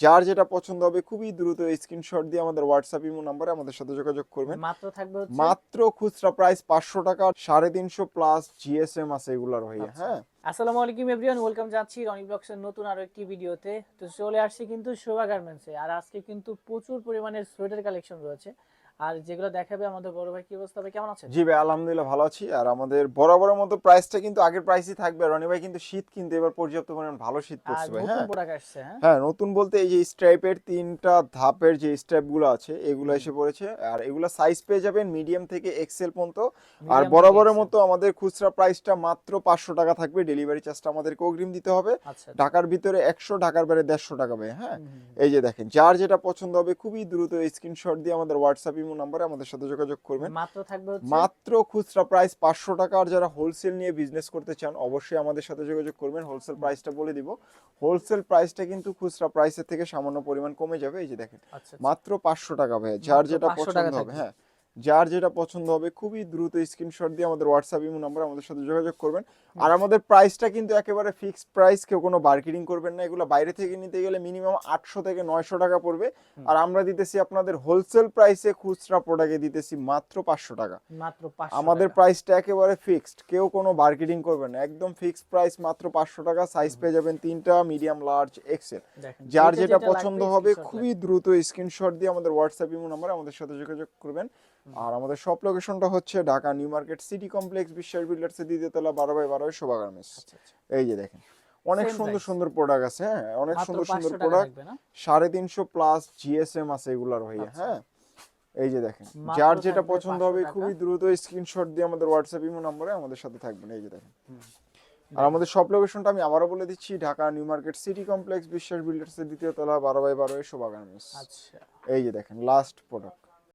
যার যেটা পছন্দ হবে খুবই দ্রুত স্ক্রিনশট দিয়ে আমাদের হোয়াটসঅ্যাপ ইমো নম্বরে আমাদের সাথে যোগাযোগ করবেন। মাত্র থাকবে হচ্ছে মাত্র খুচরা প্রাইস 500 টাকা, 350 প্লাস জিএসএম আছে এগুলার ভাইয়া। আচ্ছা। হ্যাঁ, আসসালামু আলাইকুম এভরিওয়ান, ওয়েলকাম জানাচ্ছি রনি ব্লগসের নতুন আরো একটি ভিডিওতে। তো চলে আসছি কিন্তু শোভা গার্মেন্টসে, আর আজকে কিন্তু প্রচুর পরিমাণের সোয়েটার কালেকশন রয়েছে, আর যেগুলো দেখাবে আমাদের বড় ভাই। কি অবস্থা ভাই, কেমন আছেন? জি ভাই, আলহামদুলিল্লাহ ভালো আছি। আর আমাদের বরাবরের মতো প্রাইসটা কিন্তু আগের প্রাইসই থাকবে রনি ভাই, কিন্তু শীত কিন্তু এবার পর্যাপ্ত পরিমাণ ভালো শীত আর পড়ছে ভাই। নতুন হ্যাঁ প্রোডাক্ট আসছে, হ্যাঁ। হ্যাঁ, নতুন বলতে এই যে স্ট্রাইপের 3টা ধাপের যে স্ট্রাইপগুলো আছে এগুলো হুম। এসে পড়েছে। আর এগুলো সাইজ পেয়ে যাবেন মিডিয়াম থেকে এক্সেল পর্যন্ত। আর মিডিয়াম থেকে বরাবরের এক্সেল। মতো আমাদের খুচরা প্রাইসটা মাত্র 500 টাকা থাকবে। ডেলিভারি চার্জটা আমাদেরকে অগ্রিম দিতে হবে। আচ্ছা আচ্ছা। ঢাকার ভিতরে 100, ঢাকার বাইরে 150 টাকা ভাই। হ্যাঁ, হুম, হুম, হুম। এই যে দেখেন, যার যেটা পছন্দ হবে খুবই দ্রুত স্ক্রিনশট দিয়ে আমাদের হোয়াটসঅ্যাপ ইমো নম্বরে আমাদের সাথে যোগাযোগ করবেন। মাত্র থাকবে হচ্ছে মাত্র খুচরা প্রাইস 500 টাকা। আর যারা হোলসেল নিয়ে বিজনেস করতে চান অবশ্যই আমাদের সাথে যোগাযোগ করবেন। হোলসেল প্রাইসটা বলে দিব। হোলসেল প্রাইসটা কিন্তু খুচরা প্রাইসের থেকে সামান্য পরিমাণ কমে যাবে। এই যে দেখেন, আচ্ছা আচ্ছা। মাত্র 500 টাকা ভাই। যার মাত্র যেটা 500 পছন্দ টাকা হবে, থাকবে। হ্যাঁ, যার যেটা পছন্দ হবে খুবই দ্রুত স্ক্রিনশট দিয়ে আমাদের হোয়াটসঅ্যাপ ইমো নাম্বার আমাদের সাথে যোগাযোগ করবেন। আর আমাদের প্রাইসটা কিন্তু একেবারে ফিক্সড প্রাইস, কেউ কোনো বার্গেনিং করবেন না। এগুলো বাইরে থেকে নিতে গেলে মিনিমাম 800 থেকে 900 টাকা পড়বে। আর আমরা দিতেছি আপনাদের হোলসেল প্রাইসে, খুচরা প্রোডাক্টে দিতেছি মাত্র 500 টাকা। মাত্র 500 আমাদের টাকা। প্রাইসটা একেবারে ফিক্সড, কেউ কোনো মার্কেটিং করবে না, একদম ফিক্সড প্রাইস মাত্র 500 টাকা। সাইজ পেয়ে যাবেন 3টা, মিডিয়াম, লার্জ, এক্সেল। দেখেন, যার যেটা যেটা যেটা পছন্দ লাগবে হবে স্ক্রিনশট খুবই লাগবে। দ্রুত স্ক্রিনশট দিয়ে আমাদের হোয়াটসঅ্যাপ ইমো নাম্বার আমাদের সাথে যোগাযোগ করবেন। আর আমাদের সব লোকেশনটা হচ্ছে Dhaka new market city complex, বিশ্বাস বিল্ডার্সের দ্বিতীয়তলা, 12/12 শোভা গার্মেন্টস। আচ্ছা আচ্ছা। এই যে দেখেন, অনেক সেম সুন্দর প্রাইস। সুন্দর প্রোডাক্ট আছে। হ্যাঁ, অনেক মাত্র সুন্দর সুন্দর 500 টাকা প্রোডাক্ট। থাকবে না? 350 প্লাস জিএসএম আছে এগুলার ভাইয়া। আচ্ছা। হ্যাঁ, এই যে দেখেন, মাত্র যার যেটা থাকবে পছন্দ 500 হবে টাকা। খুবই দ্রুত স্ক্রিনশট দিয়ে আমাদের হোয়াটসঅ্যাপ ইমো নম্বরে আমাদের সাথে থাকবেন। এই যে দেখেন, আর দেখেন। আমাদের সব লোকেশনটা আমি আবারও বলে দিচ্ছি, Dhaka new market city complex, বিশ্বাস বিল্ডার্সের দ্বিতীয় তলা, 12/12 শোভা গার্মেন্টস। আচ্ছা। এই যে দেখেন লাস্ট প্রোডাক্ট।